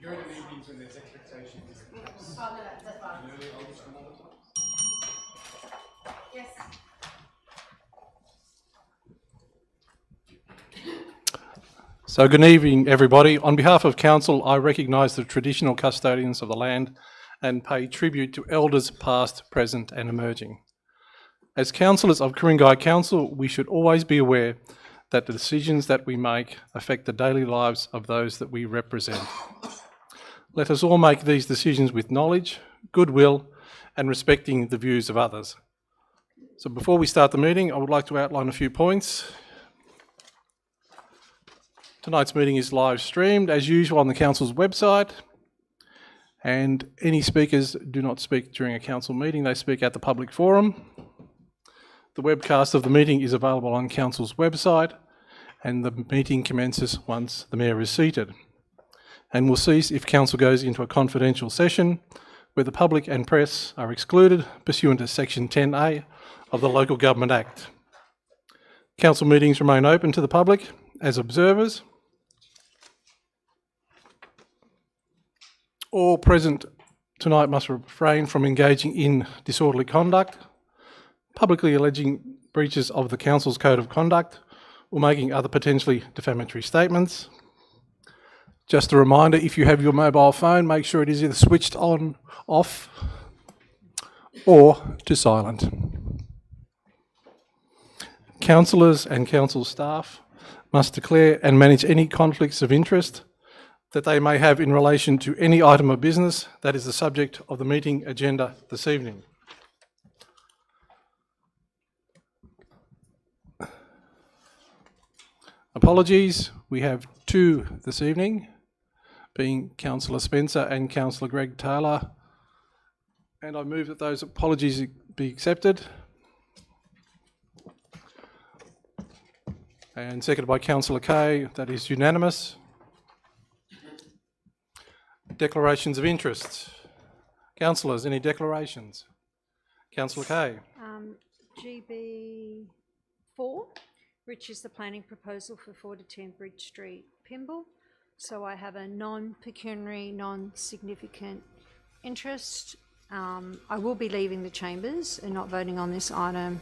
You go to meetings when there's expectations. That's fine. Yes. So good evening, everybody. On behalf of Council, I recognise the traditional custodians of the land and pay tribute to elders past, present and emerging. As councillors of Ku-ring-gai Council, we should always be aware that the decisions that we make affect the daily lives of those that we represent. Let us all make these decisions with knowledge, goodwill and respecting the views of others. So before we start the meeting, I would like to outline a few points. Tonight's meeting is live streamed as usual on the Council's website, and any speakers do not speak during a Council meeting, they speak at the public forum. The webcast of the meeting is available on Council's website, and the meeting commences once the Mayor is seated, and will cease if Council goes into a confidential session where the public and press are excluded pursuant to Section 10A of the Local Government Act. Council meetings remain open to the public as observers. All present tonight must refrain from engaging in disorderly conduct, publicly alleging breaches of the Council's Code of Conduct, or making other potentially defamatory statements. Just a reminder, if you have your mobile phone, make sure it is either switched on, off, or to silent. Councillors and Council staff must declare and manage any conflicts of interest that they may have in relation to any item of business that is the subject of the meeting agenda this evening. Apologies, we have two this evening, being Councillor Spencer and Councillor Greg Taylor, and I move that those apologies be accepted. And seconded by Councillor Kay, that is unanimous. Declarations of interest. Councillors, any declarations? Councillor Kay. GB4, which is the planning proposal for 4 to 10 Bridge Street, Pymble. So I have a non-pecuniary, non-significant interest. I will be leaving the chambers and not voting on this item.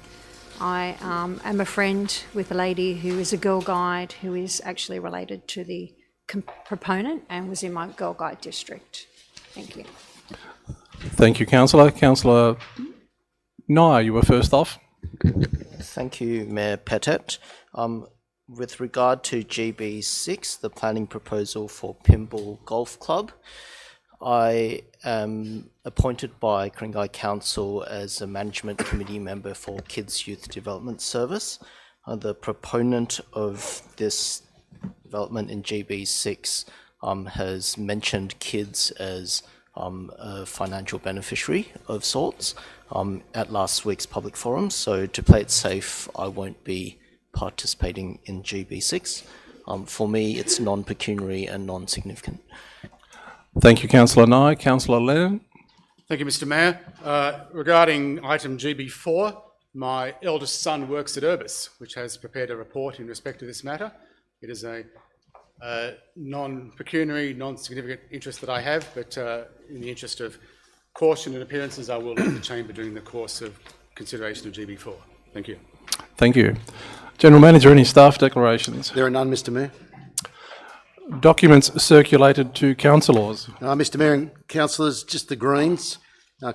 I am a friend with a lady who is a Girl Guide who is actually related to the proponent and was in my Girl Guide district. Thank you. Thank you, Councillor. Councillor Nye, you were first off. Thank you, Mayor Pettit. With regard to GB6, the planning proposal for Pymble Golf Club, I am appointed by Ku-ring-gai Council as a management committee member for Kids Youth Development Service. The proponent of this development in GB6 has mentioned kids as a financial beneficiary of sorts at last week's public forum. So to play it safe, I won't be participating in GB6. For me, it's non-pecuniary and non-significant. Thank you, Councillor Nye. Councillor Lennon. Thank you, Mr Mayor. Regarding item GB4, my eldest son works at Urbis, which has prepared a report in respect to this matter. It is a non-pecuniary, non-significant interest that I have, but in the interest of caution and appearances, I will leave the chamber during the course of consideration of GB4. Thank you. Thank you. General Manager, any staff declarations? There are none, Mr Mayor. Documents circulated to councillors. Mr Mayor and councillors, just the Greens,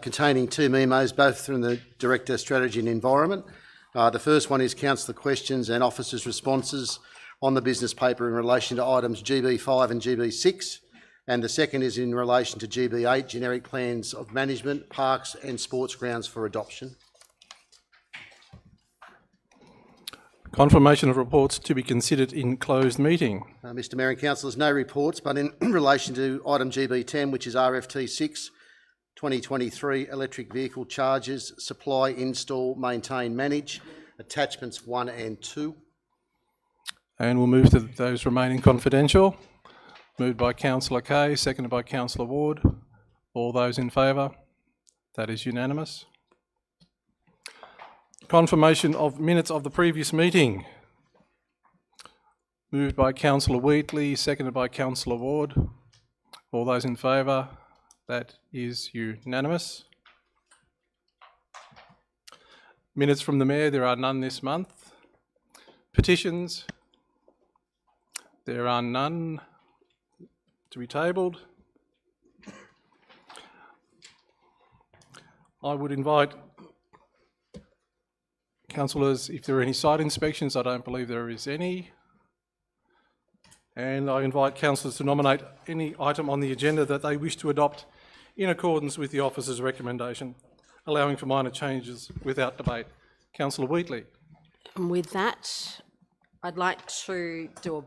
containing 2 memos, both from the Director, Strategy and Environment. The first one is councillor questions and officers' responses on the business paper in relation to items GB5 and GB6, and the second is in relation to GB8, generic plans of management, parks and sports grounds for adoption. Confirmation of reports to be considered in closed meeting. Mr Mayor and councillors, no reports, but in relation to item GB10, which is RFT6, 2023 electric vehicle charges, supply, install, maintain, manage, attachments 1 and 2. And we'll move to those remaining confidential. Moved by Councillor Kay, seconded by Councillor Ward. All those in favour? That is unanimous. Confirmation of minutes of the previous meeting. Moved by Councillor Wheatley, seconded by Councillor Ward. All those in favour? That is unanimous. Minutes from the Mayor, there are none this month. Petitions, there are none to be tabled. I would invite councillors, if there are any site inspections, I don't believe there is any. And I invite councillors to nominate any item on the agenda that they wish to adopt in accordance with the officer's recommendation, allowing for minor changes without debate. Councillor Wheatley. And with that, I'd like to do a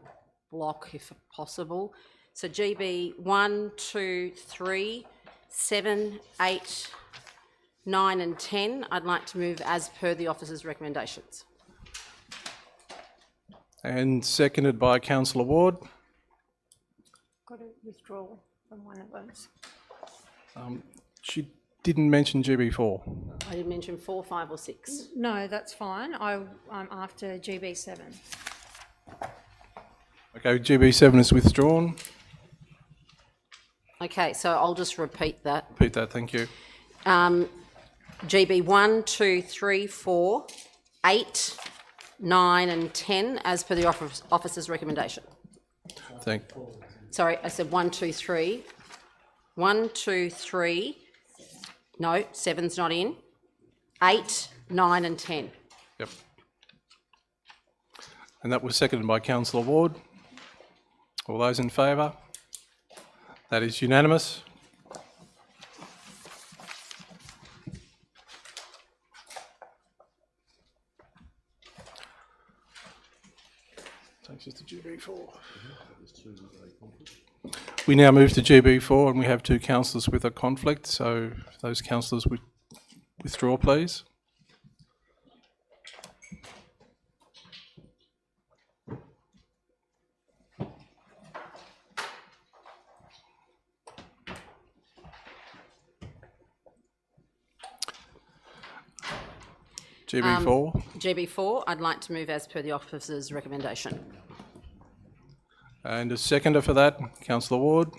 block if possible. So GB 1, 2, 3, 7, 8, 9 and 10, I'd like to move as per the officer's recommendations. And seconded by Councillor Ward. Got to withdraw from one of those. She didn't mention GB4. I did mention 4, 5 or 6. No, that's fine. I'm after GB7. Okay, GB7 is withdrawn. Okay, so I'll just repeat that. Repeat that, thank you. GB 1, 2, 3, 4, 8, 9 and 10 as per the officer's recommendation. Sorry, I said 1, 2, 3. 1, 2, 3. No, 7's not in. 8, 9 and 10. Yep. And that was seconded by Councillor Ward. All those in favour? That is unanimous. Takes us to GB4. We now move to GB4 and we have 2 councillors with a conflict, so if those councillors would withdraw, please. GB4. GB4, I'd like to move as per the officer's recommendation. And a seconder for that, Councillor Ward.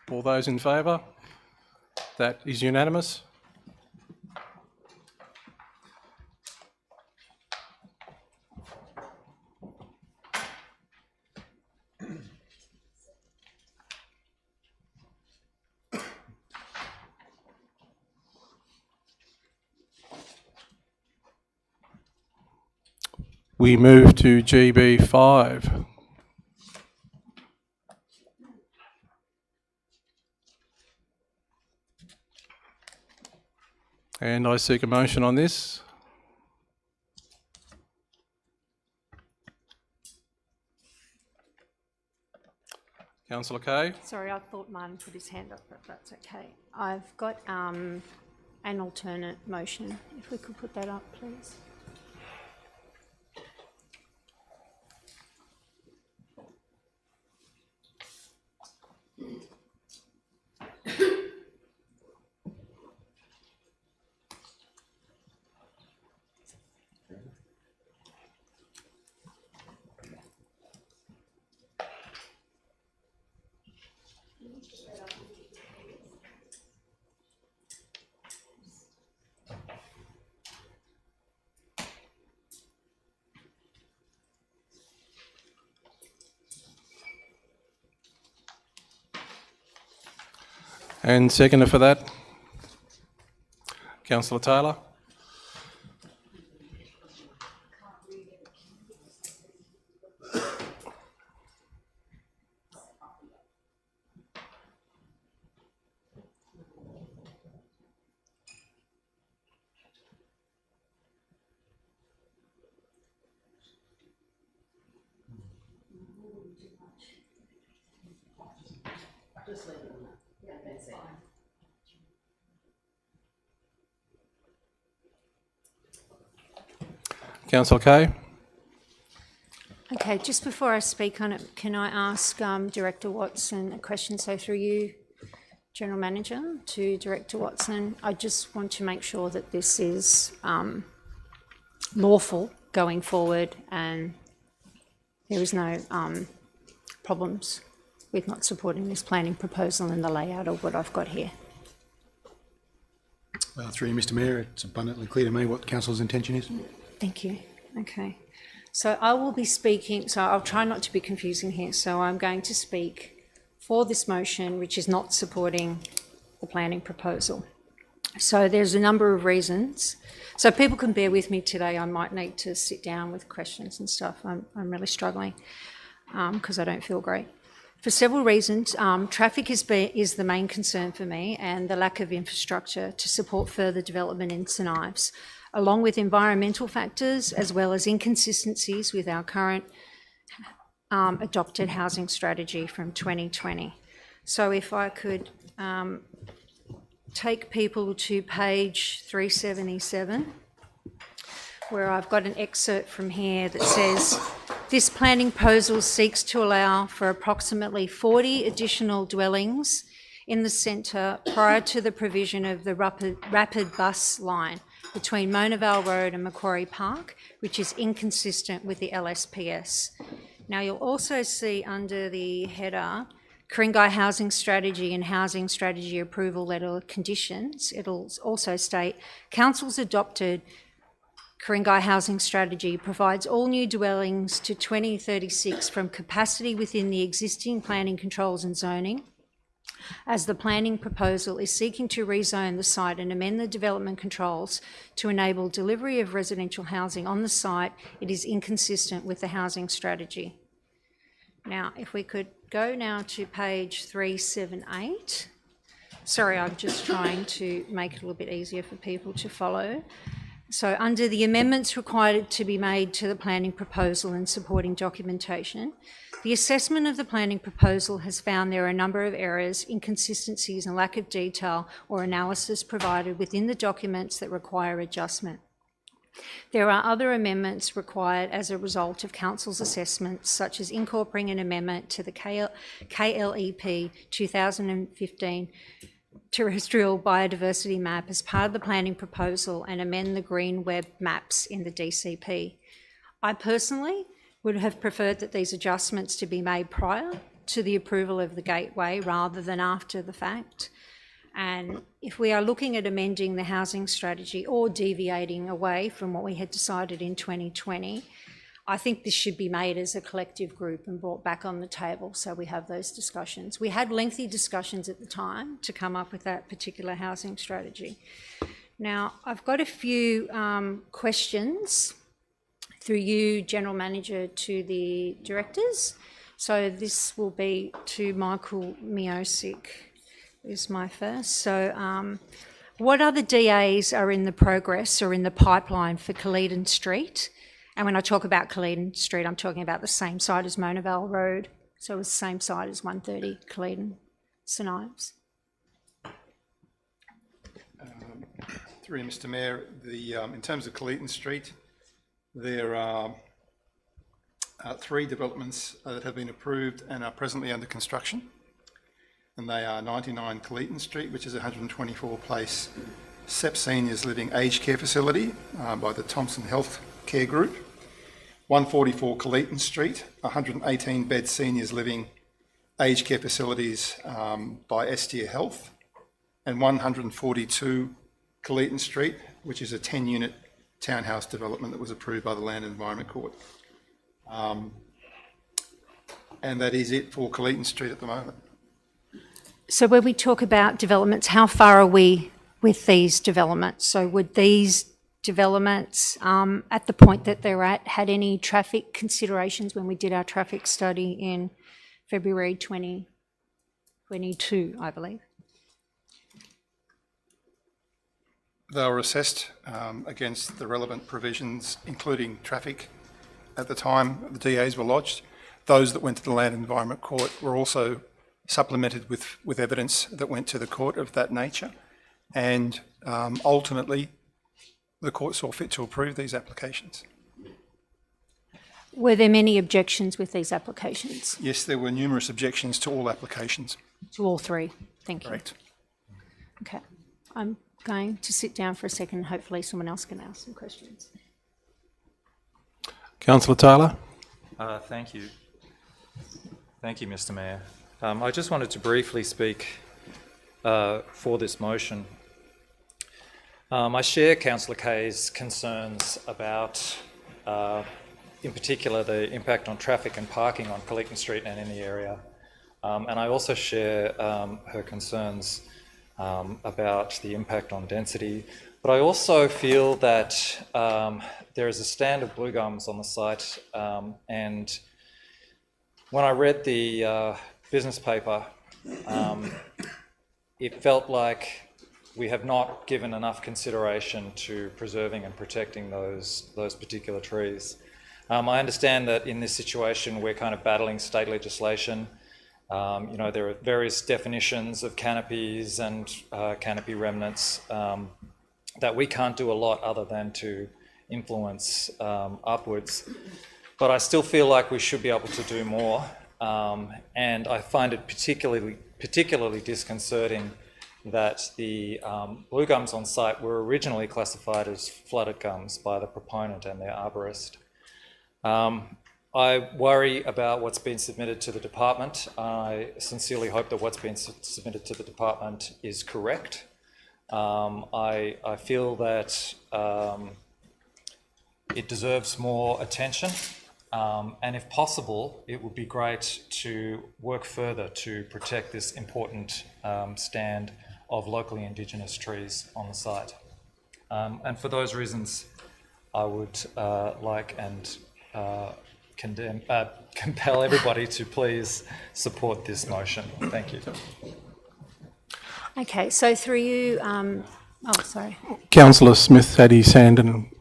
All those in favour? That is unanimous. We move to GB5. And I seek a motion on this. Councillor Kay. Sorry, I thought Martin put his hand up, but that's okay. I've got an alternate motion. If we could put that up, please. And seconder for that, Councillor Taylor. Councillor Kay. Okay, just before I speak on it, can I ask Director Watson a question? So through you, General Manager, to Director Watson, I just want to make sure that this is lawful going forward and there is no problems with not supporting this planning proposal and the layout of what I've got here. Through you, Mr Mayor, it's abundantly clear to me what council's intention is. Thank you. Okay. So I will be speaking, so I'll try not to be confusing here. So I'm going to speak for this motion, which is not supporting the planning proposal. So there's a number of reasons. So people can bear with me today. I might need to sit down with questions and stuff. I'm really struggling because I don't feel great. For several reasons, traffic is the main concern for me, and the lack of infrastructure to support further development in St Ives, along with environmental factors as well as inconsistencies with our current adopted housing strategy from 2020. So if I could take people to page 377, where I've got an excerpt from here that says, this planning proposal seeks to allow for approximately 40 additional dwellings in the centre prior to the provision of the rapid bus line between Mona Vale Road and Macquarie Park, which is inconsistent with the LSPS. Now you'll also see under the header, Ku-ring-gai Housing Strategy and Housing Strategy Approval Letter Conditions. It'll also state, Council's adopted Ku-ring-gai Housing Strategy provides all new dwellings to 2036 from capacity within the existing planning controls and zoning. As the planning proposal is seeking to rezone the site and amend the development controls to enable delivery of residential housing on the site, it is inconsistent with the housing strategy. Now, if we could go now to page 378. Sorry, I'm just trying to make it a little bit easier for people to follow. So under the amendments required to be made to the planning proposal and supporting documentation, the assessment of the planning proposal has found there are a number of errors, inconsistencies and lack of detail or analysis provided within the documents that require adjustment. There are other amendments required as a result of Council's assessments, such as incorporating an amendment to the KLEP 2015 terrestrial biodiversity map as part of the planning proposal and amend the green web maps in the DCP. I personally would have preferred that these adjustments to be made prior to the approval of the gateway rather than after the fact. And if we are looking at amending the housing strategy or deviating away from what we had decided in 2020, I think this should be made as a collective group and brought back on the table so we have those discussions. We had lengthy discussions at the time to come up with that particular housing strategy. Now, I've got a few questions through you, General Manager, to the directors. So this will be to Michael Miosic, is my first. So what other DAs are in the progress or in the pipeline for Caledon Street? And when I talk about Caledon Street, I'm talking about the same site as Mona Vale Road. So it's the same site as 130 Caledon, St Ives. Through you, Mr Mayor, in terms of Caledon Street, there are 3 developments that have been approved and are presently under construction. And they are 99 Caledon Street, which is a 124-place SEP Seniors Living Aged Care Facility by the Thompson Health Care Group. 144 Caledon Street, 118-bed seniors living aged care facilities by Estia Health, and 142 Caledon Street, which is a 10-unit townhouse development that was approved by the Land and Environment Court. And that is it for Caledon Street at the moment. So when we talk about developments, how far are we with these developments? So would these developments at the point that they're at had any traffic considerations when we did our traffic study in February 2022, I believe? They were assessed against the relevant provisions, including traffic at the time the DAs were lodged. Those that went to the Land and Environment Court were also supplemented with evidence that went to the court of that nature. And ultimately, the court saw fit to approve these applications. Were there many objections with these applications? Yes, there were numerous objections to all applications. To all 3? Thank you. Correct. Okay. I'm going to sit down for a second. Hopefully someone else can ask some questions. Councillor Taylor. Thank you. Thank you, Mr Mayor. I just wanted to briefly speak for this motion. I share Councillor Kay's concerns about, in particular, the impact on traffic and parking on Colleton Street and in the area. And I also share her concerns about the impact on density. But I also feel that there is a stand of blue gums on the site, and when I read the business paper, it felt like we have not given enough consideration to preserving and protecting those particular trees. I understand that in this situation we're kind of battling state legislation. You know, there are various definitions of canopies and canopy remnants that we can't do a lot other than to influence upwards. But I still feel like we should be able to do more. And I find it particularly disconcerting that the blue gums on site were originally classified as flooded gums by the proponent and their arborist. I worry about what's been submitted to the department. I sincerely hope that what's been submitted to the department is correct. I feel that it deserves more attention. And if possible, it would be great to work further to protect this important stand of locally Indigenous trees on the site. And for those reasons, I would like and compel everybody to please support this motion. Thank you. Okay, so through you, sorry. Councillor Smith had his hand and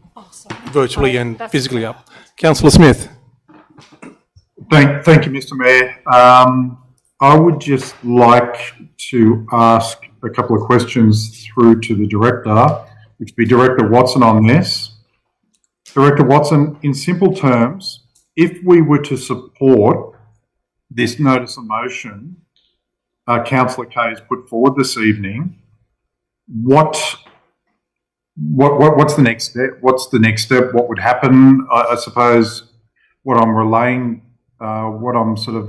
virtually Oh, and that's- physically up. Councillor Smith. Thank you, Mr. Mayor. I would just like to ask a couple of questions through to the Director, which would be Director Watson on this. Director Watson, in simple terms, if we were to support this notice of motion Councillor Kay has put forward this evening, what's the next step? What's the next step? What would happen? I suppose what I'm relaying, what I'm sort of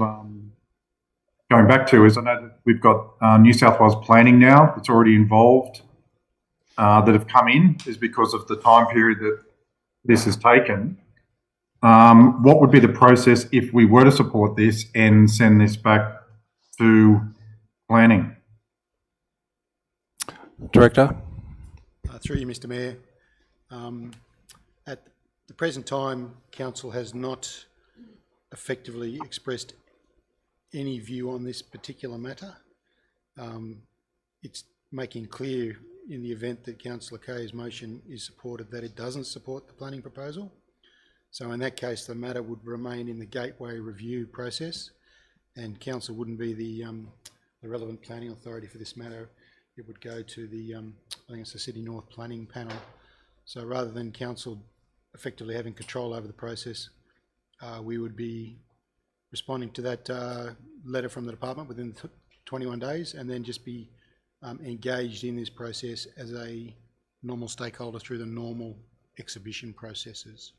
going back to is I know that we've got New South Wales planning now that's already involved that have come in is because of the time period that this has taken. What would be the process if we were to support this and send this back to planning? Director. Through you, Mr. Mayor. At the present time, Council has not effectively expressed any view on this particular matter. It's making clear in the event that Councillor Kay's motion is supported that it doesn't support the planning proposal. So in that case, the matter would remain in the gateway review process, and Council wouldn't be the relevant planning authority for this matter. It would go to the, I think it's the City North Planning Panel. So rather than Council effectively having control over the process, we would be responding to that letter from the department within 21 days and then just be engaged in this process as a normal stakeholder through the normal exhibition processes.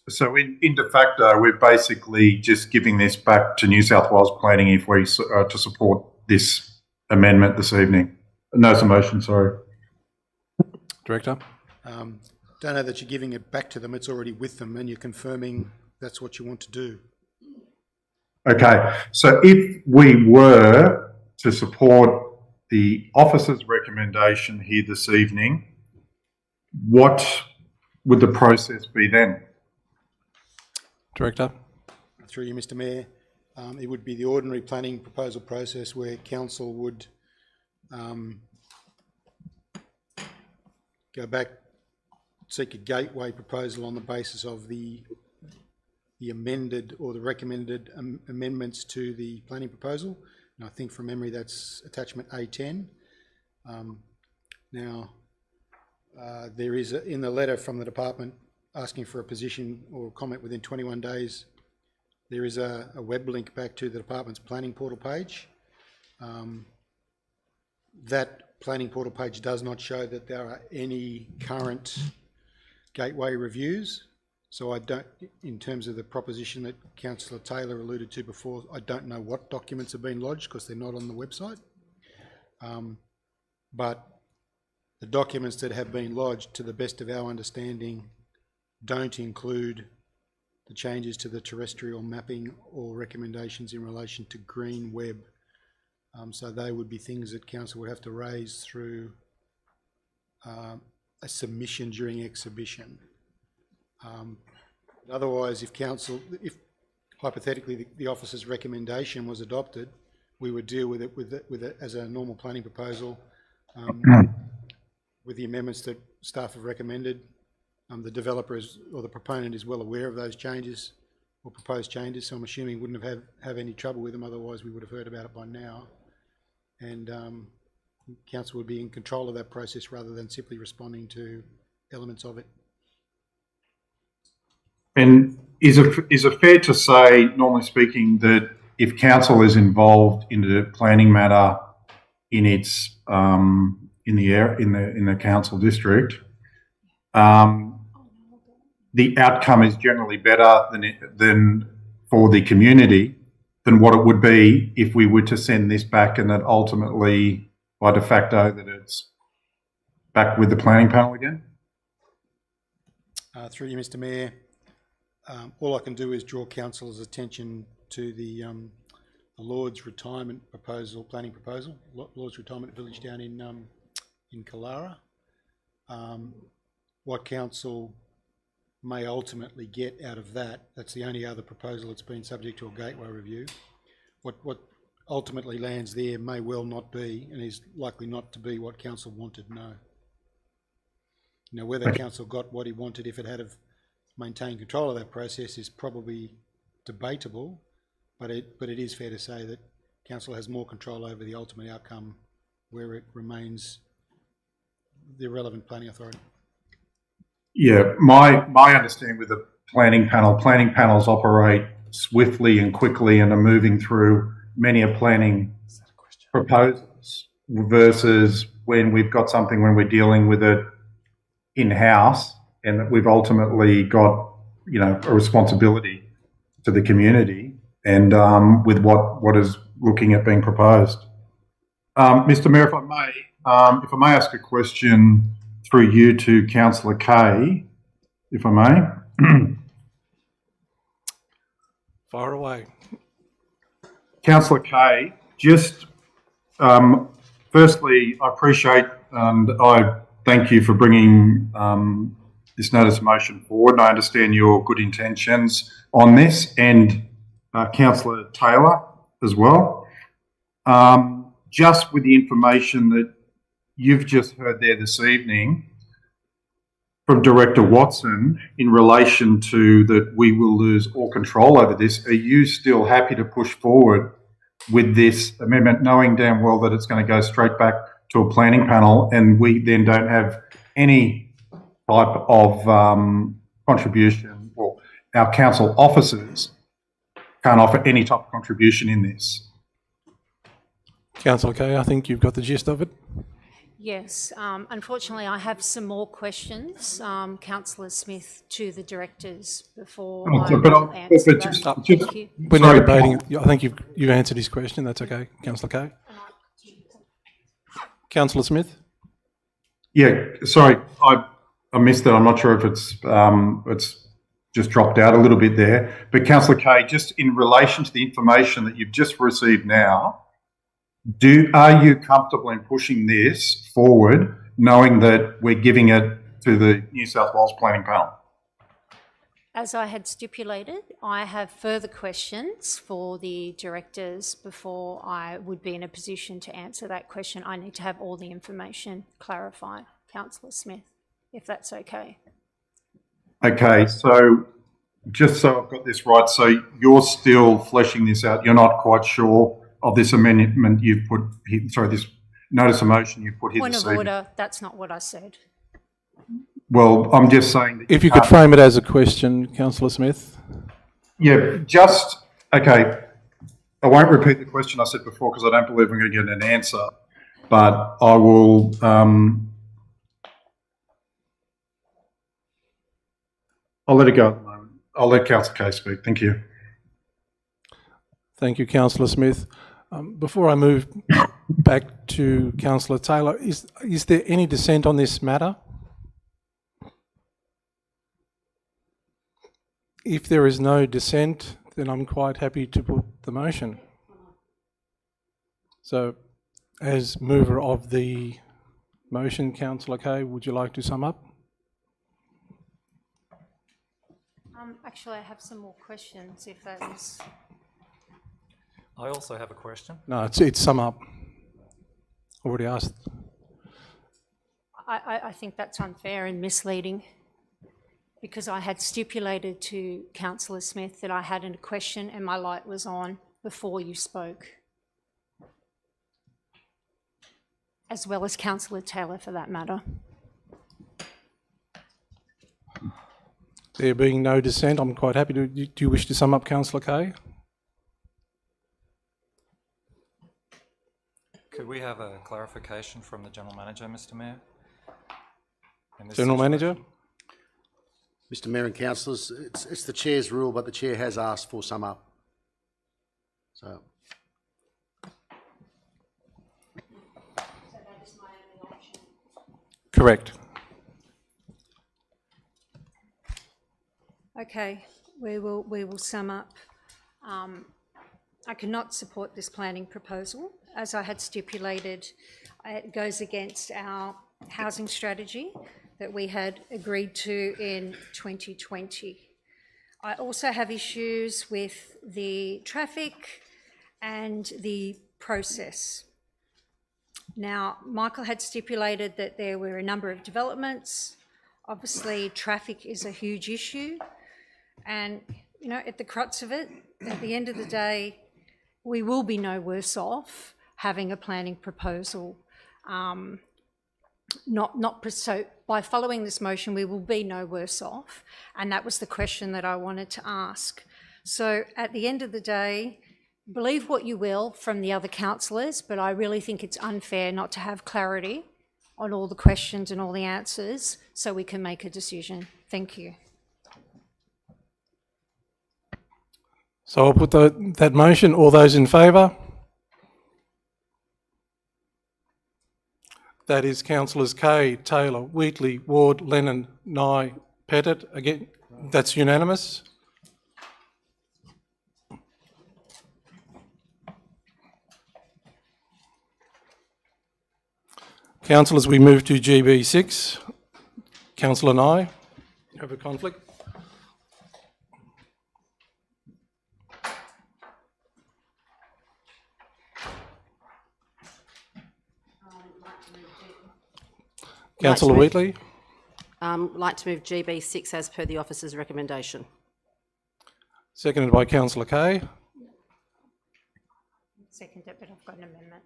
So in de facto, we're basically just giving this back to New South Wales planning if we to support this amendment this evening. No motion, sorry. Director. Don't know that you're giving it back to them, it's already with them and you're confirming that's what you want to do. Okay, so if we were to support the officer's recommendation here this evening, what would the process be then? Director. Through you, Mr. Mayor, it would be the ordinary planning proposal process where Council would go back, seek a gateway proposal on the basis of the amended or the recommended amendments to the planning proposal. And I think from memory that's attachment A10. Now, there is, in the letter from the department asking for a position or comment within 21 days, there is a web link back to the department's planning portal page. That planning portal page does not show that there are any current gateway reviews. So I don't, in terms of the proposition that Councillor Taylor alluded to before, I don't know what documents have been lodged because they're not on the website. But the documents that have been lodged, to the best of our understanding, don't include the changes to the terrestrial mapping or recommendations in relation to green web. So they would be things that council would have to raise through a submission during exhibition. Otherwise, if hypothetically the officer's recommendation was adopted, we would deal with it as a normal planning proposal with the amendments that staff have recommended. The developer or the proponent is well aware of those changes or proposed changes, so I'm assuming wouldn't have any trouble with them. Otherwise, we would have heard about it by now. And council would be in control of that process rather than simply responding to elements of it. And is it fair to say, normally speaking, that if council is involved in the planning matter in its in the council district, the outcome is generally better than for the community than what it would be if we were to send this back and that ultimately, by de facto, that it's back with the planning panel again? Through you, Mr. Mayor, all I can do is draw council's attention to the Lord's retirement proposal, planning proposal, Lord's retirement village down in Killara. What council may ultimately get out of that's the only other proposal that's been subject to a gateway review. What ultimately lands there may well not be, and is likely not to be, what council wanted. No. Now, whether council got what he wanted if it had have maintained control of that process is probably debatable, but it is fair to say that council has more control over the ultimate outcome where it remains the relevant planning authority. Yeah, my understanding with the planning panels operate swiftly and quickly and are moving through many a planning proposals versus when we've got something when we're dealing with it in-house and that we've ultimately got, a responsibility to the community and with what is looking at being proposed. Mr. Mayor, if I may ask a question through you to Councillor Kay, if I may. Far away. Councillor Kay, just firstly, I appreciate and I thank you for bringing this notice of motion forward. And I understand your good intentions on this, and Councillor Taylor as well. Just with the information that you've just heard there this evening from Director Watson in relation to that we will lose all control over this, are you still happy to push forward with this amendment, knowing damn well that it's going to go straight back to a planning panel and we then don't have any type of contribution, or our council officers can't offer any type of contribution in this? Councillor Kay, I think you've got the gist of it. Yes, unfortunately, I have some more questions, Councillor Smith, to the directors before I will answer that. Thank you. We're not debating. I think you've answered his question. That's okay, Councillor Kay. Councillor Smith. Yeah, sorry, I missed that. I'm not sure if it's just dropped out a little bit there. But Councillor Kay, just in relation to the information that you've just received now, are you comfortable in pushing this forward, knowing that we're giving it to the New South Wales Planning Panel? As I had stipulated, I have further questions for the directors before I would be in a position to answer that question. I need to have all the information clarified, Councillor Smith, if that's okay. Okay, so just so I've got this right, so you're still fleshing this out. You're not quite sure of this amendment you've put here, sorry, this notice of motion you've put here Point this of evening. order, that's not what I said. Well, I'm just saying that if you could frame it as a question, Councillor Smith. Yeah, okay. I won't repeat the question I said before because I don't believe I'm going to get an answer, but I will. I'll let it go at the moment. I'll let Councillor Kay speak. Thank you. Thank you, Councillor Smith. Before I move back to Councillor Taylor, is there any dissent on this matter? If there is no dissent, then I'm quite happy to put the motion. So, as mover of the motion, Councillor Kay, would you like to sum up? Actually, I have some more questions if that is... I also have a question. No, it's sum up. Already asked. I think that's unfair and misleading because I had stipulated to Councillor Smith that I had a question and my light was on before you spoke. As well as Councillor Taylor for that matter. There being no dissent, I'm quite happy to... Do you wish to sum up, Councillor Kay? Could we have a clarification from the General Manager, Mr Mayor? in this General situation? Manager? Mr Mayor and councillors, it's the chair's rule, but the chair has asked for sum up. So. Correct. Okay, we will sum up. I cannot support this planning proposal. As I had stipulated, it goes against our housing strategy that we had agreed to in 2020. I also have issues with the traffic and the process. Now, Michael had stipulated that there were a number of developments. Obviously, traffic is a huge issue. And, you know, at the crux of it, at the end of the day, we will be no worse off having a planning proposal. So by following this motion, we will be no worse off. And that was the question that I wanted to ask. So at the end of the day, believe what you will from the other councillors, but I really think it's unfair not to have clarity on all the questions and all the answers so we can make a decision. Thank you. So I'll put that motion. All those in favour? That is councillors Kay, Taylor, Wheatley, Ward, Lennon, Nye, Pettit. Again, that's unanimous. Councillors, we move to GB6. Councillor Nye, you have a conflict? Councillor Wheatley. Like to move GB6 as per the officer's recommendation. Seconded by Councillor Kay. Second it, but I've got an amendment.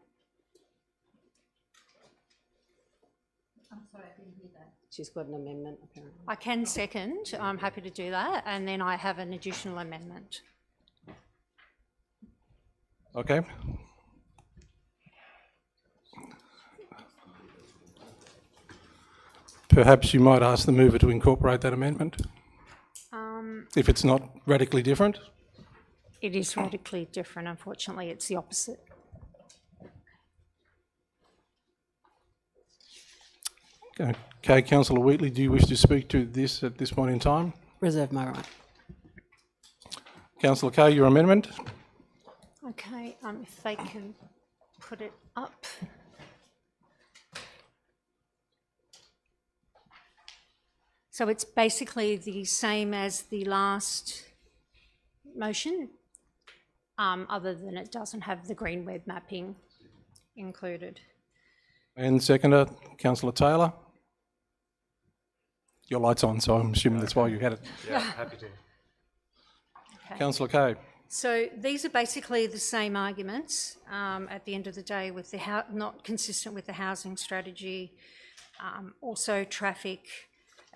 I'm sorry, I didn't hear that. She's got an amendment, apparently. I can second, I'm happy to do that, and then I have an additional amendment. Okay. Perhaps you might ask the mover to incorporate that amendment, if it's not radically different. It is radically different, unfortunately, it's the opposite. Okay, Councillor Wheatley, do you wish to speak to this at this point in time? Reserve my right. Councillor Kay, your amendment? Okay, if they can put it up. So it's basically the same as the last motion, other than it doesn't have the green web mapping included. And seconder, Councillor Taylor? Your light's on, so I'm assuming that's why you had it. Yeah, happy to. Okay. Councillor Kay? So these are basically the same arguments at the end of the day, with the not consistent with the housing strategy, also traffic,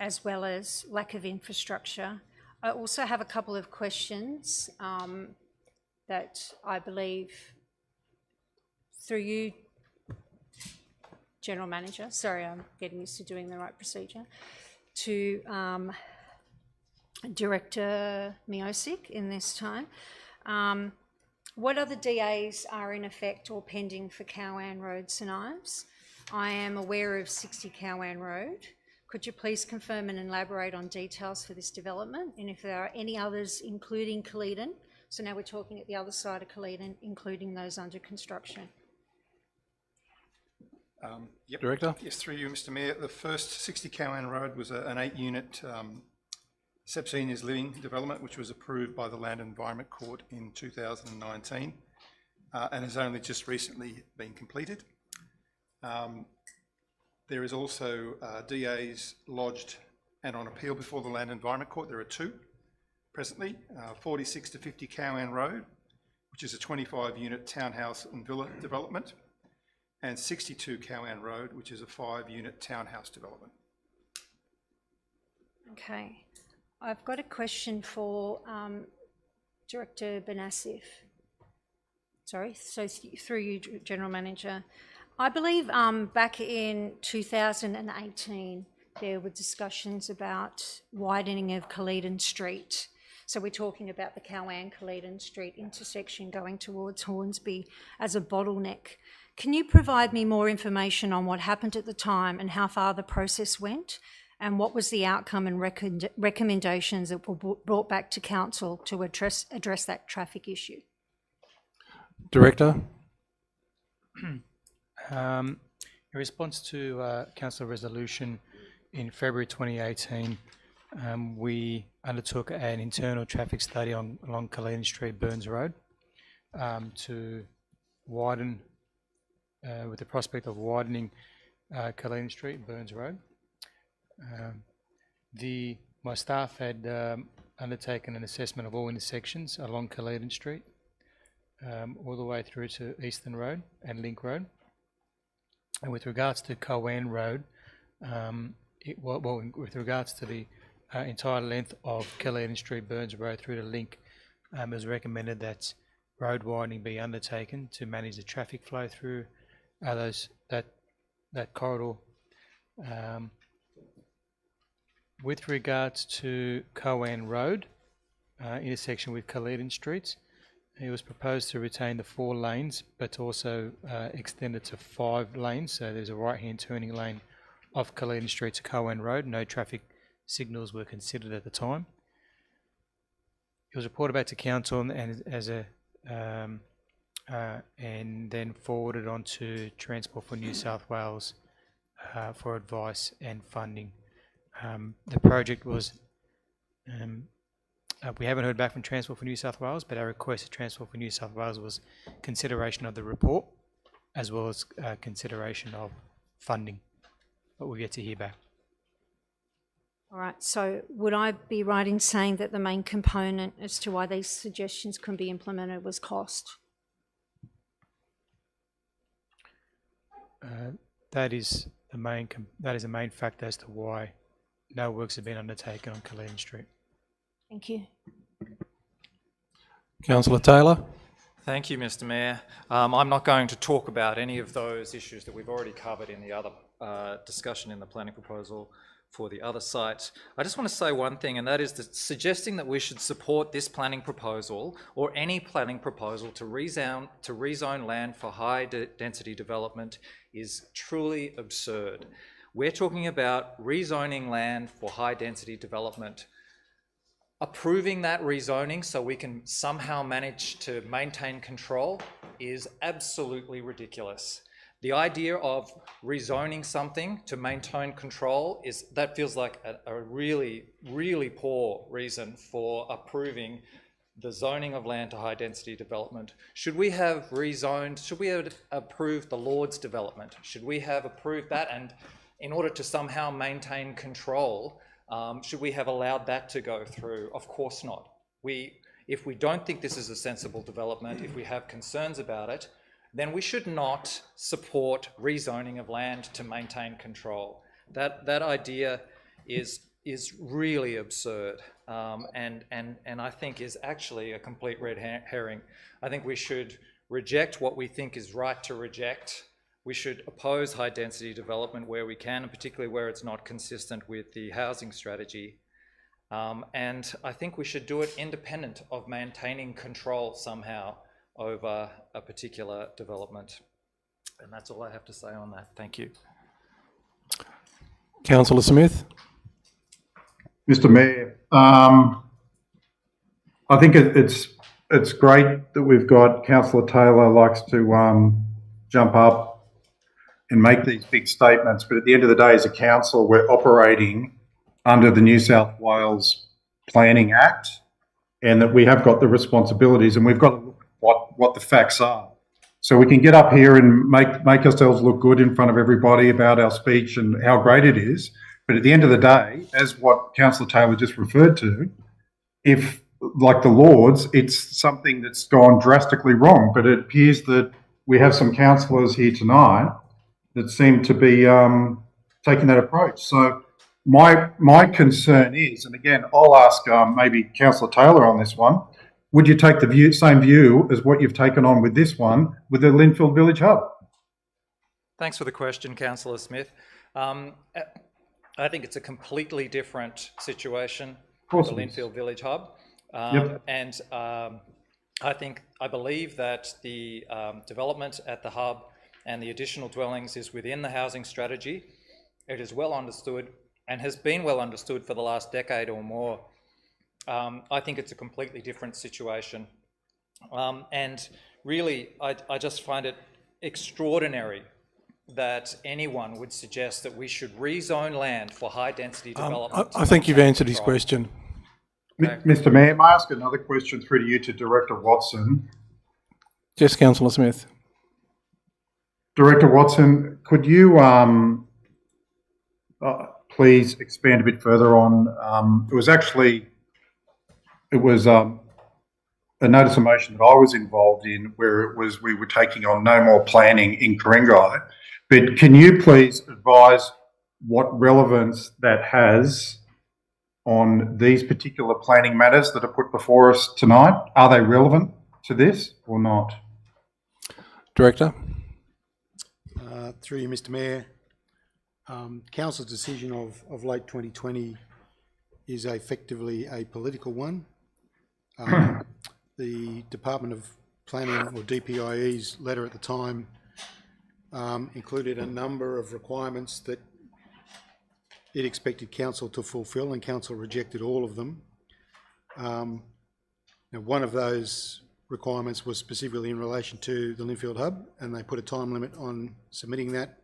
as well as lack of infrastructure. I also have a couple of questions that I believe, through you, General Manager, sorry, I'm getting used to doing the right procedure, to Director Miosic in this time. What other DAs are in effect or pending for Cowan Road, St Ives? I am aware of 60 Cowan Road. Could you please confirm and elaborate on details for this development, and if there are any others, including Culloden? So now we're talking at the other side of Culloden, including those under construction. Yep. Director? Yes, through you, Mr Mayor. The first 60 Cowan Road was an 8-unit sub-seniors living development, which was approved by the Land and Environment Court in 2019 and has only just recently been completed. There is also DAs lodged and on appeal before the Land and Environment Court. There are 2 presently, 46 to 50 Cowan Road, which is a 25-unit townhouse and villa development, and 62 Cowan Road, which is a 5-unit townhouse development. Okay. I've got a question for Director Benasif. Sorry, so through you, General Manager. I believe back in 2018, there were discussions about widening of Culloden Street. So we're talking about the Cowan-Culloden Street intersection going towards Hornsby as a bottleneck. Can you provide me more information on what happened at the time and how far the process went? And what was the outcome and recommendations that were brought back to Council to address that traffic issue? Director? In response to Council resolution in February 2018, we undertook an internal traffic study along Culloden Street, Burns Road, to widen, with the prospect of widening Culloden Street, Burns Road. My staff had undertaken an assessment of all intersections along Culloden Street, all the way through to Eastern Road and Link Road. And with regards to Cowan Road, with regards to the entire length of Culloden Street, Burns Road through to Link, it was recommended that road widening be undertaken to manage the traffic flow through that corridor. With regards to Cowan Road, intersection with Culloden Street, it was proposed to retain the 4 lanes, but also extend it to 5 lanes. So there's a right-hand turning lane off Culloden Street to Cowan Road. No traffic signals were considered at the time. It was reported back to Council and then forwarded on to Transport for New South Wales for advice and funding. The project was, we haven't heard back from Transport for New South Wales, but our request to Transport for New South Wales was consideration of the report as well as consideration of funding, but we've yet to hear back. All right, so would I be right in saying that the main component as to why these suggestions couldn't be implemented was cost? That is the main factor as to why no works have been undertaken on Culloden Street. Thank you. Councillor Taylor? Thank you, Mr Mayor. I'm not going to talk about any of those issues that we've already covered in the other discussion in the planning proposal for the other site. I just want to say one thing, and that is that suggesting that we should support this planning proposal or any planning proposal to rezone land for high density development is truly absurd. We're talking about rezoning land for high density development. Approving that rezoning so we can somehow manage to maintain control is absolutely ridiculous. The idea of rezoning something to maintain control that feels like a really, really poor reason for approving the zoning of land to high density development. Should we have rezoned, should we have approved the Lord's development? Should we have approved that, and in order to somehow maintain control, should we have allowed that to go through? Of course not. If we don't think this is a sensible development, if we have concerns about it, then we should not support rezoning of land to maintain control. That idea is really absurd, and I think is actually a complete red herring. I think we should reject what we think is right to reject. We should oppose high density development where we can, and particularly where it's not consistent with the housing strategy. And I think we should do it independent of maintaining control somehow over a particular development. And that's all I have to say on that. Thank you. Councillor Smith. Mr. Mayor, I think it's great that we've got Councillor Taylor likes to jump up and make these big statements, but at the end of the day, as a council, we're operating under the New South Wales Planning Act, and that we have got the responsibilities, and we've got to look at what the facts are. So we can get up here and make ourselves look good in front of everybody about our speech and how great it is, but at the end of the day, as what Councillor Taylor just referred to, if, like the Lords, it's something that's gone drastically wrong, but it appears that we have some councillors here tonight that seem to be taking that approach. So my concern is, and again, I'll ask maybe Councillor Taylor on this one, would you take the same view as what you've taken on with this one, with the Linfield Village Hub? Thanks for the question, Councillor Smith. I think it's a completely different situation with the Linfield Village Hub. And I believe that the development at the hub and the additional dwellings is within the housing strategy. It is well understood and has been well understood for the last decade or more. I think it's a completely different situation. And really, I just find it extraordinary that anyone would suggest that we should rezone land for high-density development. I think you've answered his question. Okay. Mr. Mayor, may I ask another question through to you to Director Watson? Yes, Councillor Smith. Director Watson, could you please expand a bit further on, it was a notice of motion that I was involved in where it was we were taking on no more planning in Ku-ring-gai, but can you please advise what relevance that has on these particular planning matters that are put before us tonight? Are they relevant to this or not? Director. Through you, Mr. Mayor, Council's decision of late 2020 is effectively a political one. The Department of Planning, or DPIE's letter at the time, included a number of requirements that it expected Council to fulfil, and Council rejected all of them. Now, one of those requirements was specifically in relation to the Linfield Hub, and they put a time limit on submitting that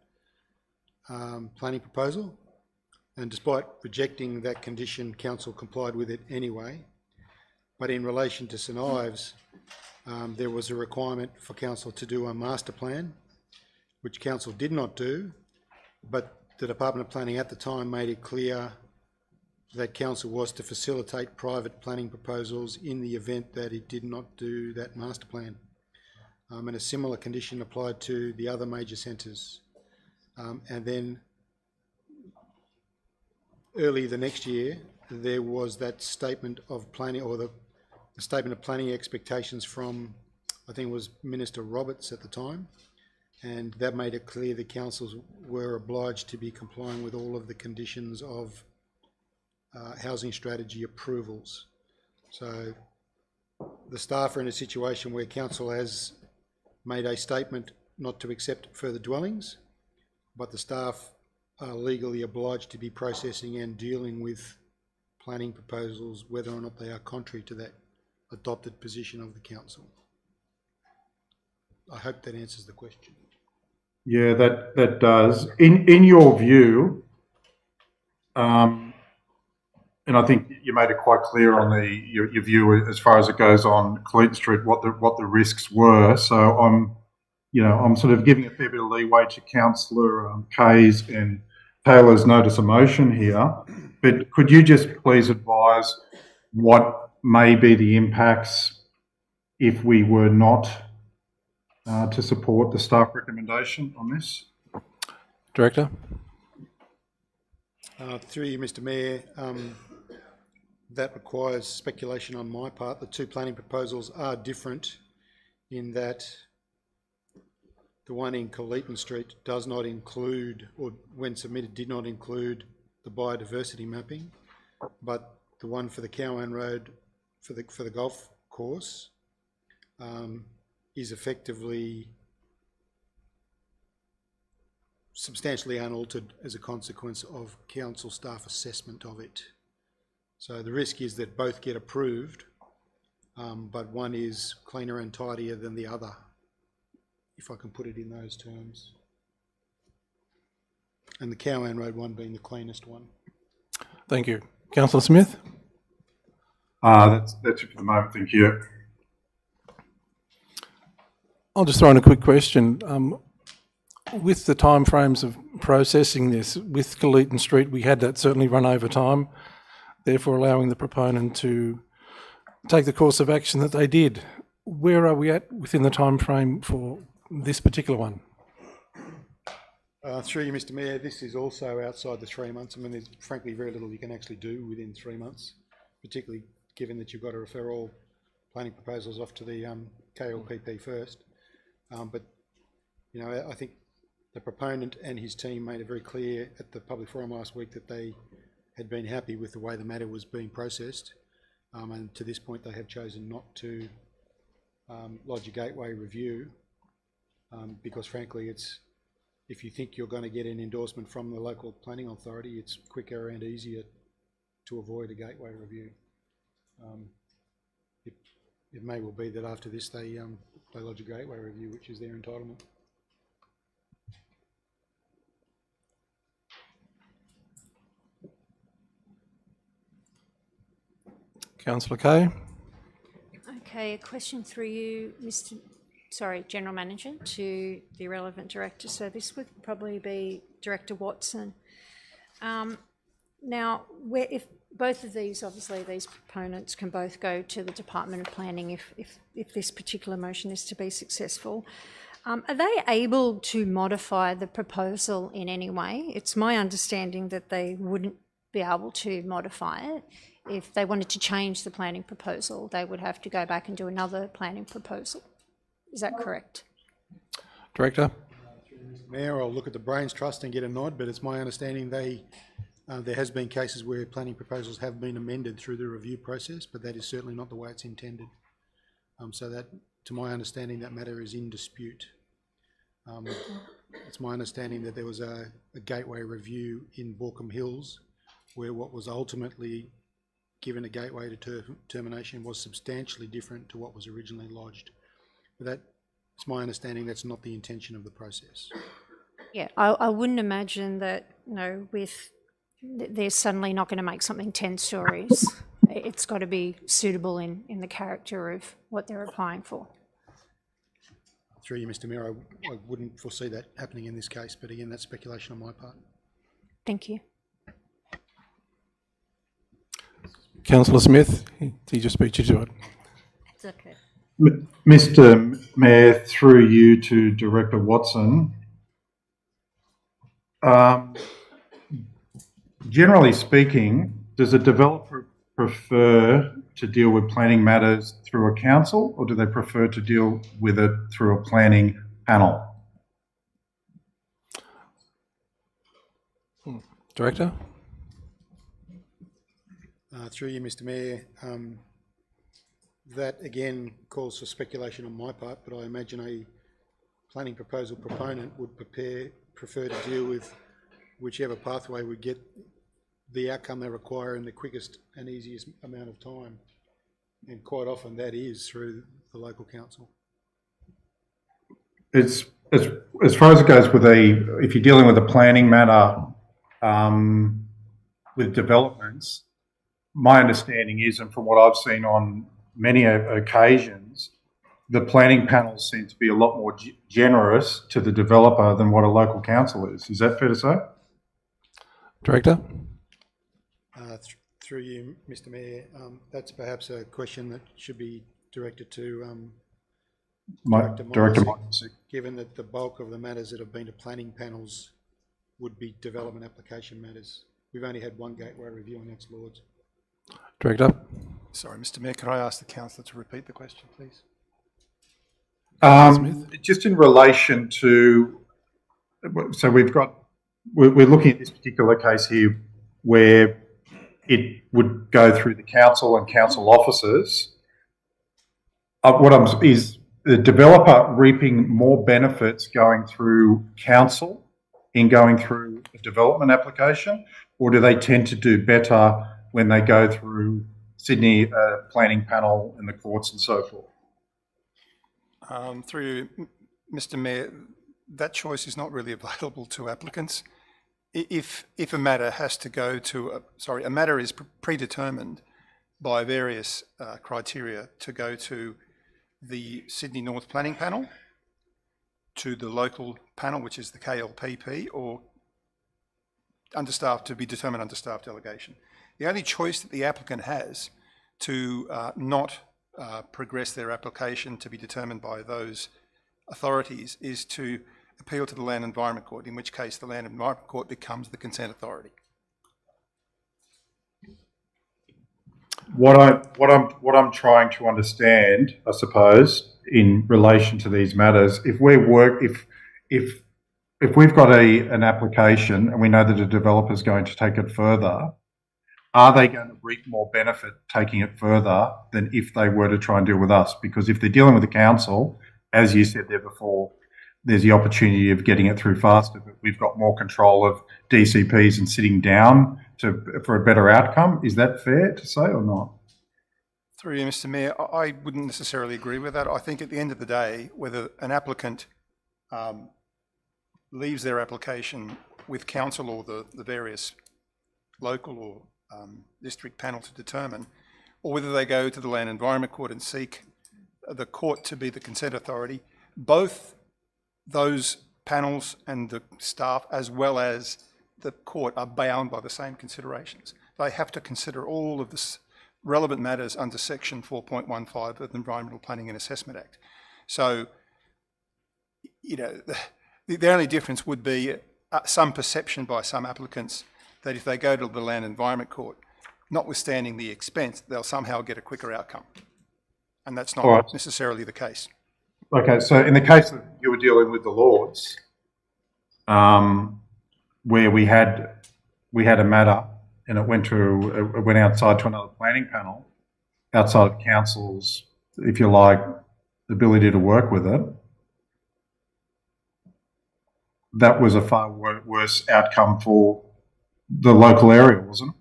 planning proposal. And despite rejecting that condition, Council complied with it anyway. But in relation to St Ives, there was a requirement for Council to do a master plan, which Council did not do, but the Department of Planning at the time made it clear that Council was to facilitate private planning proposals in the event that it did not do that master plan. And a similar condition applied to the other major centres. And then early the next year, there was that statement of planning, or the statement of planning expectations from, I think it was Minister Roberts at the time, and that made it clear that councils were obliged to be complying with all of the conditions of housing strategy approvals. So the staff are in a situation where council has made a statement not to accept further dwellings, but the staff are legally obliged to be processing and dealing with planning proposals, whether or not they are contrary to that adopted position of the council. I hope that answers the question. Yeah, that does. In your view, and I think you made it quite clear on your view as far as it goes on Cleet Street, what the risks were. So I'm sort of giving a fair bit of leeway to Councillor Kay's and Taylor's notice of motion here. But could you just please advise what may be the impacts if we were not to support the staff recommendation on this? Director. Through you, Mr. Mayor, that requires speculation on my part. The two planning proposals are different in that the one in Coleton Street does not include, or when submitted did not include, the biodiversity mapping, but the one for the Cowan Road for the golf course is effectively substantially unaltered as a consequence of council staff assessment of it. So the risk is that both get approved, but one is cleaner and tidier than the other, if I can put it in those terms. And the Cowan Road one being the cleanest one. Thank you. Councillor Smith? That's it for the moment, thank you. I'll just throw in a quick question. With the timeframes of processing this, with Galeton Street, we had that certainly run over time, therefore allowing the proponent to take the course of action that they did. Where are we at within the timeframe for this particular one? Through you, Mr Mayor, this is also outside the 3 months. I mean, there's frankly very little you can actually do within 3 months, particularly given that you've got to refer all planning proposals off to the KLPP first. But, you know, I think the proponent and his team made it very clear at the public forum last week that they had been happy with the way the matter was being processed. And to this point, they have chosen not to lodge a gateway review because, frankly, if you think you're going to get an endorsement from the local planning authority, it's quicker and easier to avoid a gateway review. It may well be that after this they lodge a gateway review, which is their entitlement. Councillor Kay? Okay, a question through you, General Manager, to the relevant director. So this would probably be Director Watson. Now, if both of these, obviously these proponents can both go to the Department of Planning if this particular motion is to be successful. Are they able to modify the proposal in any way? It's my understanding that they wouldn't be able to modify it. If they wanted to change the planning proposal, they would have to go back and do another planning proposal. Is that correct? Director? Mayor, I'll look at the Brains Trust and get a nod, but it's my understanding there has been cases where planning proposals have been amended through the review process, but that is certainly not the way it's intended. So that, to my understanding, that matter is in dispute. It's my understanding that there was a gateway review in Borkham Hills where what was ultimately given a gateway determination was substantially different to what was originally lodged. But it's my understanding that's not the intention of the process. Yeah, I wouldn't imagine that, you know, they're suddenly not going to make something 10 stories. It's got to be suitable in the character of what they're applying for. Through you, Mr Mayor, I wouldn't foresee that happening in this case, but again, that's speculation on my part. Thank you. Councillor Smith, did you speak to it? It's okay. Mr Mayor, through you to Director Watson, generally speaking, does a developer prefer to deal with planning matters through a council, or do they prefer to deal with it through a planning panel? Director? Through you, Mr Mayor, that again calls for speculation on my part, but I imagine a planning proposal proponent would prefer to deal with whichever pathway would get the outcome they require in the quickest and easiest amount of time. And quite often that is through the local council. It's as far as it goes with if you're dealing with a planning matter with developments, my understanding is, and from what I've seen on many occasions, the planning panels seem to be a lot more generous to the developer than what a local council is. Is that fair to say? Director? Through you, Mr Mayor, that's perhaps a question that should be directed to Director Morrissey, given that the bulk of the matters that have been to planning panels would be development application matters. We've only had one gateway review, and that's Lord's. Director? Sorry, Mr Mayor, could I ask the councillor to repeat the question, please? Just in relation to, so we're looking at this particular case here where it would go through the council and council officers. Is the developer reaping more benefits going through council in going through a development application, or do they tend to do better when they go through Sydney planning panel and the courts and so forth? Through you, Mr. Mayor, that choice is not really available to applicants. If a matter has to go to, a matter is predetermined by various criteria to go to the Sydney North Planning Panel, to the local panel, which is the KLPP, or understaffed, to be determined understaffed delegation. The only choice that the applicant has to not progress their application to be determined by those authorities is to appeal to the Land Environment Court, in which case the Land Environment Court becomes the consent authority. What I'm trying to understand, I suppose, in relation to these matters, if we've got an application and we know that a developer is going to take it further, are they going to reap more benefit taking it further than if they were to try and deal with us? Because if they're dealing with the council, as you said there before, there's the opportunity of getting it through faster, but we've got more control of DCPs and sitting down for a better outcome. Is that fair to say or not? Through you, Mr. Mayor, I wouldn't necessarily agree with that. I think at the end of the day, whether an applicant leaves their application with council or the various local or district panel to determine, or whether they go to the Land Environment Court and seek the court to be the consent authority, both those panels and the staff, as well as the court, are bound by the same considerations. They have to consider all of the relevant matters under section 4.15 of the Environmental Planning and Assessment Act. So, you know, the only difference would be some perception by some applicants that if they go to the Land Environment Court, notwithstanding the expense, they'll somehow get a quicker outcome. And that's not necessarily the case. Okay, so in the case that you were dealing with the Lords, where we had a matter and it went outside to another planning panel, outside of council's, if you like, ability to work with it, that was a far worse outcome for the local area, wasn't it?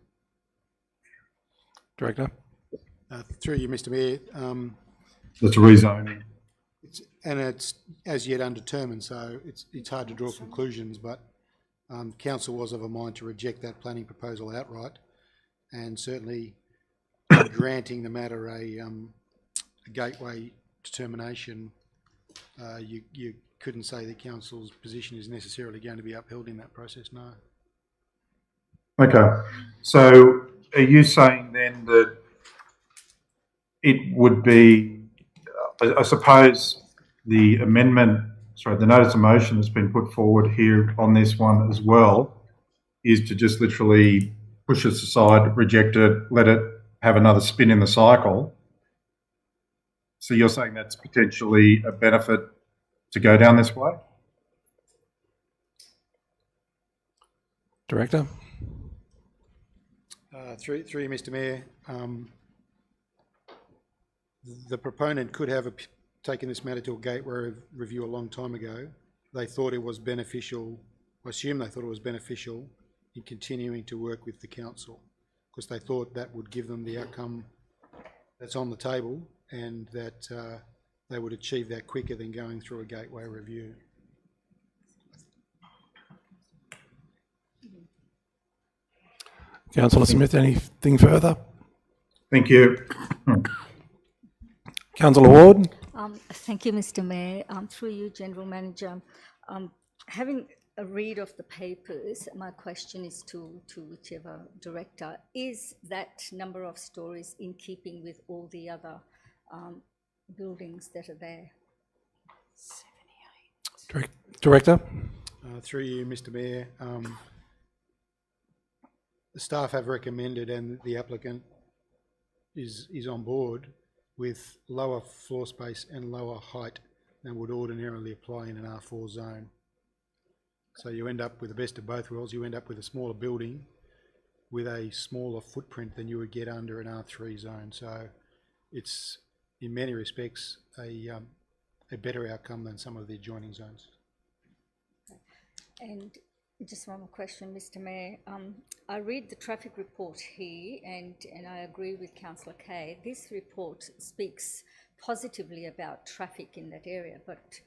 Director? Through you, Mr. Mayor. That's a rezoning. It's as yet undetermined, so it's hard to draw conclusions, but council was of a mind to reject that planning proposal outright, and certainly granting the matter a gateway determination, you couldn't say the council's position is necessarily going to be upheld in that process, no. Okay, so are you saying then that it would be, I suppose the the notice of motion that's been put forward here on this one as well is to just literally push it aside, reject it, let it have another spin in the cycle. So you're saying that's potentially a benefit to go down this way? Director? Through you, Mr. Mayor, the proponent could have taken this matter to a gateway review a long time ago. They thought it was beneficial, I assume they thought it was beneficial in continuing to work with the council, because they thought that would give them the outcome that's on the table, and that they would achieve that quicker than going through a gateway review. Councillor Smith, anything further? Thank you. Councillor Ward? Thank you, Mr. Mayor. Through you, General Manager. Having a read of the papers, my question is to whichever director. Is that number of stories in keeping with all the other buildings that are there? 78. Director? Through you, Mr. Mayor. The staff have recommended, and the applicant is on board, with lower floor space and lower height than would ordinarily apply in an R4 zone. So you end up with the best of both worlds. You end up with a smaller building with a smaller footprint than you would get under an R3 zone. So it's, in many respects, a better outcome than some of the adjoining zones. And just one more question, Mr. Mayor. I read the traffic report here, and I agree with Councillor Kay. This report speaks positively about traffic in that area, but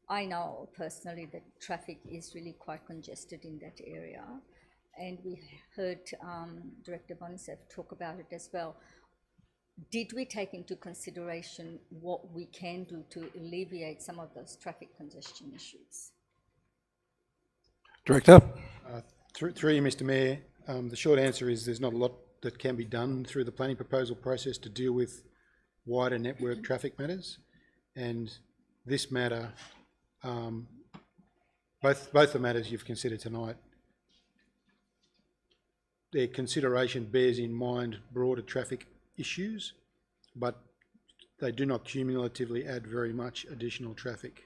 I know personally that traffic is really quite congested in that area. And we heard Director Bonisef talk about it as well. Did we take into consideration what we can do to alleviate some of those traffic congestion issues? Director? Through you, Mr. Mayor, the short answer is there's not a lot that can be done through the planning proposal process to deal with wider network traffic matters. And this matter, both the matters you've considered tonight, their consideration bears in mind broader traffic issues, but they do not cumulatively add very much additional traffic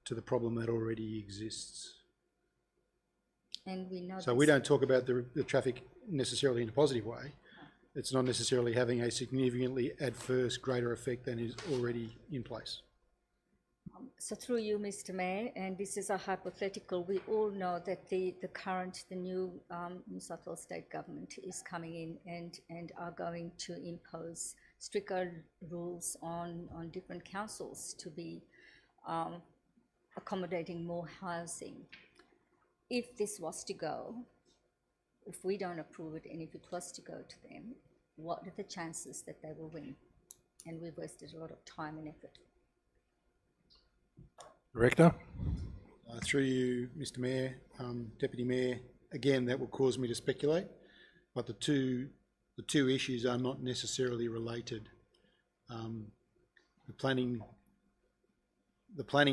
to the problem that already exists. And we know So we don't talk about the traffic necessarily in a positive way. It's not necessarily having a significantly adverse greater effect than is already in place. So through you, Mr. Mayor, and this is a hypothetical, we all know that the new New South Wales State Government is coming in and are going to impose stricter rules on different councils to be accommodating more housing. If this was to go, if we don't approve it, and if it was to go to them, what are the chances that they will win? And we've wasted a lot of time and effort. Director? Through you, Mr. Mayor, Deputy Mayor, again, that will cause me to speculate, but the two issues are not necessarily related. The planning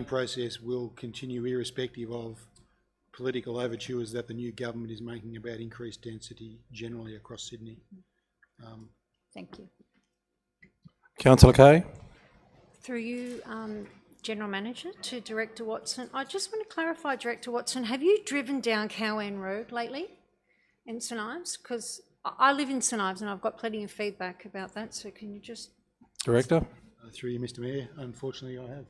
process will continue irrespective of political overtures that the new government is making about increased density generally across Sydney. Thank you. Councillor Kay? Through you, General Manager, to Director Watson. I just want to clarify, Director Watson, have you driven down Cowan Road lately in St Ives? Because I live in St Ives and I've got plenty of feedback about that, so can you just... Director? Through you, Mr. Mayor, unfortunately I have.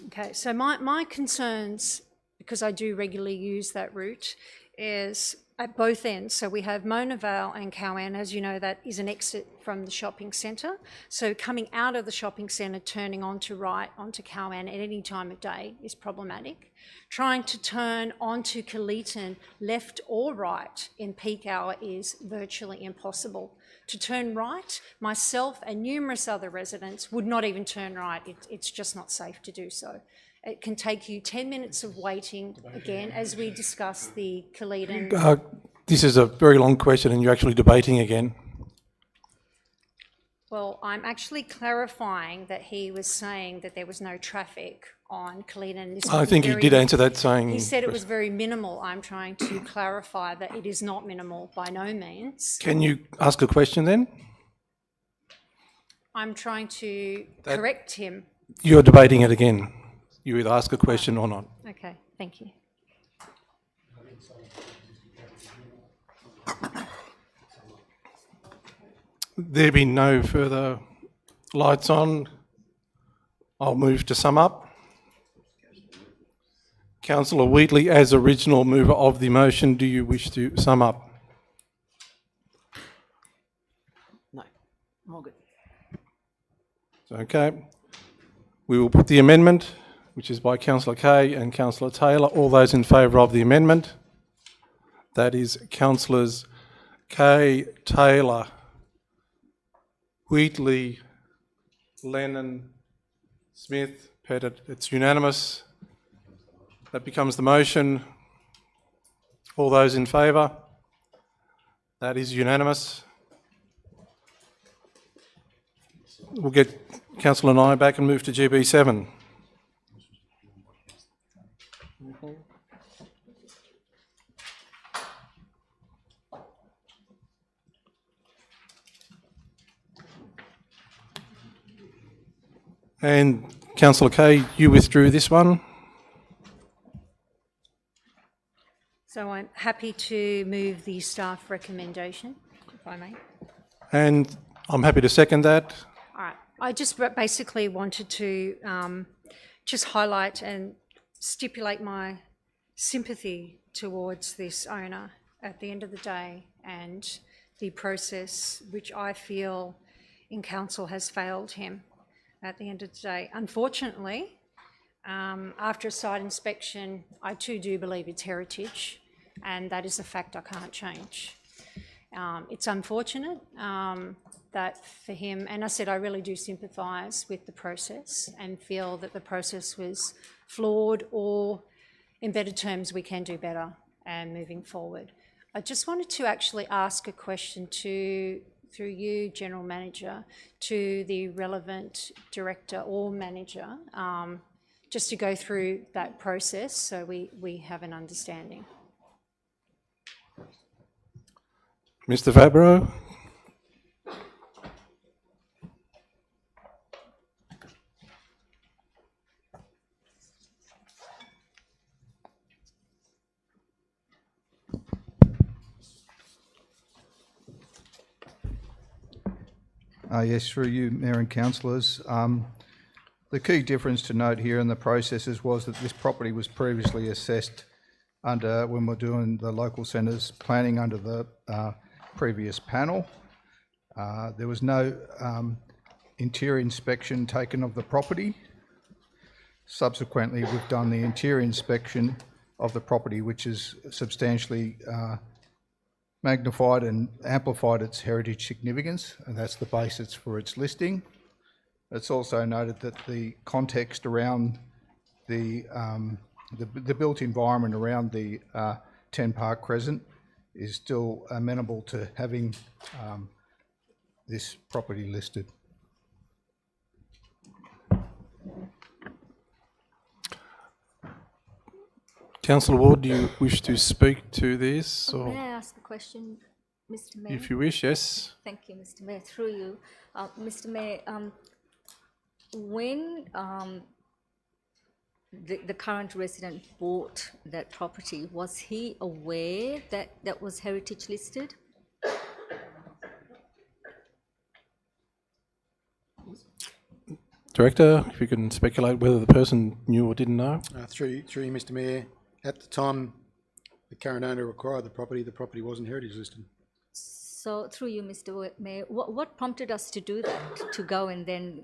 Okay, so my concerns, because I do regularly use that route, is at both ends. So we have Mona Vale and Cowan. As you know, that is an exit from the shopping centre. So coming out of the shopping centre, turning onto right onto Cowan at any time of day is problematic. Trying to turn onto Kaliton left or right in peak hour is virtually impossible. To turn right, myself and numerous other residents would not even turn right. It's just not safe to do so. It can take you 10 minutes of waiting, again, as we discuss the Kaliton. This is a very long question and you're actually debating again. Well, I'm actually clarifying that he was saying that there was no traffic on Kaliton. I think he did answer that saying... He said it was very minimal. I'm trying to clarify that it is not minimal by no means. Can you ask a question then? I'm trying to correct him. You're debating it again. You either ask a question or not. Okay, thank you. There being no further lights on, I'll move to sum up. Councillor Wheatley, as original mover of the motion, do you wish to sum up? No, I'm all good. Okay. We will put the amendment, which is by Councillor Kay and Councillor Taylor. All those in favour of the amendment? That is Councillors Kay, Taylor, Wheatley, Lennon, Smith, Pettit. It's unanimous. That becomes the motion. All those in favour? That is unanimous. We'll get Councillor Nye back and move to GB7. And Councillor Kay, you withdrew this one. So I'm happy to move the staff recommendation, if I may. And I'm happy to second that. All right. I just basically wanted to just highlight and stipulate my sympathy towards this owner at the end of the day, and the process which I feel in council has failed him at the end of the day. Unfortunately, after a site inspection, I too do believe it's heritage, and that is a fact I can't change. It's unfortunate that for him, and I said I really do sympathise with the process and feel that the process was flawed, or in better terms, we can do better and moving forward. I just wanted to actually ask a question through you, General Manager, to the relevant director or manager, just to go through that process so we have an understanding. Mr. Fabro? Yes, through you, Mayor and councillors. The key difference to note here in the processes was that this property was previously assessed under, when we're doing the local centres planning, under the previous panel. There was no interior inspection taken of the property. Subsequently, we've done the interior inspection of the property, which is substantially magnified and amplified its heritage significance, and that's the basis for its listing. It's also noted that the context around the built environment around the 10 Park Crescent is still amenable to having this property listed. Councillor Ward, do you wish to speak to this? Or May I ask a question, Mr. Mayor? if you wish, yes. Thank you, Mr. Mayor. Through you, Mr. Mayor, when the current resident bought that property, was he aware that that was heritage listed? Director, if you can speculate whether the person knew or didn't know. Through you, Mr. Mayor, at the time the current owner acquired the property wasn't heritage listed. So, through you, Mr. Mayor, what prompted us to do that, to go and then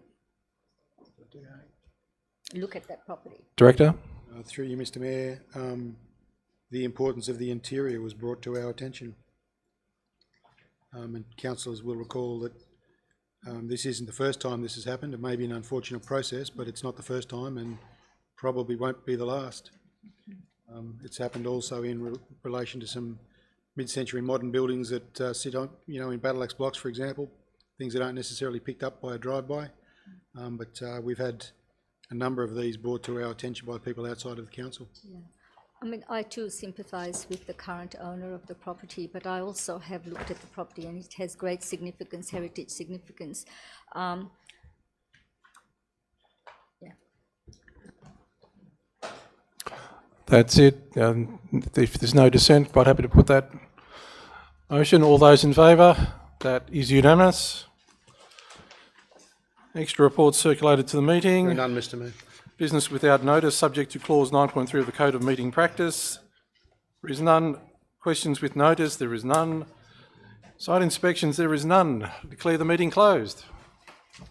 look at that property? Director? Through you, Mr. Mayor, the importance of the interior was brought to our attention. And councillors will recall that this isn't the first time this has happened. It may be an unfortunate process, but it's not the first time and probably won't be the last. It's happened also in relation to some mid-century modern buildings that sit on, in battle axe blocks, for example, things that aren't necessarily picked up by a drive-by. But we've had a number of these brought to our attention by people outside of the council. Yeah. I mean, I too sympathise with the current owner of the property, but I also have looked at the property and it has great significance, heritage significance. That's it. If there's no dissent, quite happy to put that motion. All those in favour? That is unanimous. Extra reports circulated to the meeting. There are none, Mr. Mayor. Business without notice, subject to clause 9.3 of the Code of Meeting Practice. There is none. Questions with notice? There is none. Site inspections? There is none. Declare the meeting closed.